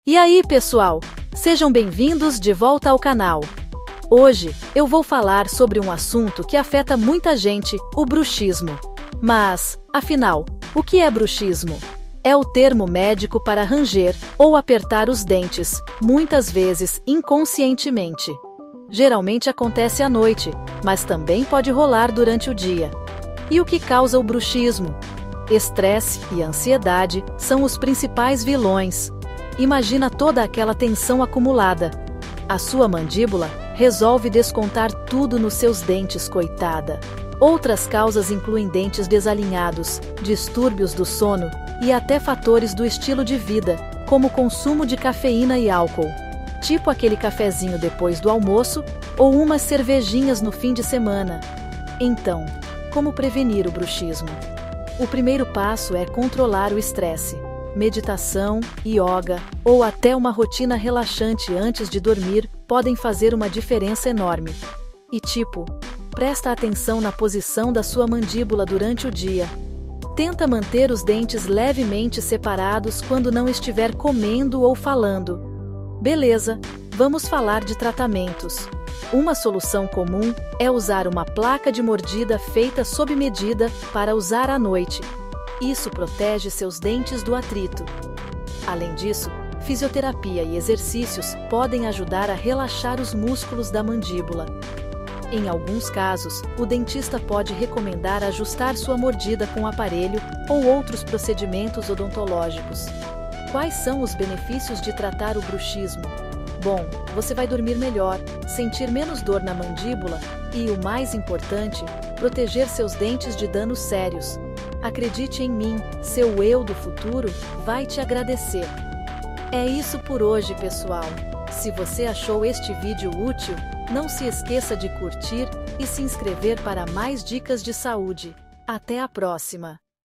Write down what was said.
E aí, pessoal? Sejam bem-vindos de volta ao canal. Hoje, eu vou falar sobre um assunto que afeta muita gente, o bruxismo. Mas, afinal, o que é bruxismo? É o termo médico para ranger ou apertar os dentes, muitas vezes inconscientemente. Geralmente acontece à noite, mas também pode rolar durante o dia. E o que causa o bruxismo? Estresse e ansiedade são os principais vilões. Imagina toda aquela tensão acumulada. A sua mandíbula resolve descontar tudo nos seus dentes, coitada. Outras causas incluem dentes desalinhados, distúrbios do sono e até fatores do estilo de vida, como o consumo de cafeína e álcool. Tipo aquele cafezinho depois do almoço ou umas cervejinhas no fim de semana. Então, como prevenir o bruxismo? O primeiro passo é controlar o estresse. Meditação, yoga ou até uma rotina relaxante antes de dormir podem fazer uma diferença enorme. E presta atenção na posição da sua mandíbula durante o dia. Tenta manter os dentes levemente separados quando não estiver comendo ou falando. Beleza, vamos falar de tratamentos. Uma solução comum é usar uma placa de mordida feita sob medida para usar à noite. Isso protege seus dentes do atrito. Além disso, fisioterapia e exercícios podem ajudar a relaxar os músculos da mandíbula. Em alguns casos, o dentista pode recomendar ajustar sua mordida com aparelho ou outros procedimentos odontológicos. Quais são os benefícios de tratar o bruxismo? Bom, você vai dormir melhor, sentir menos dor na mandíbula e, o mais importante, proteger seus dentes de danos sérios. Acredite em mim, seu eu do futuro vai te agradecer. É isso por hoje, pessoal. Se você achou este vídeo útil, não se esqueça de curtir e se inscrever para mais dicas de saúde. Até a próxima!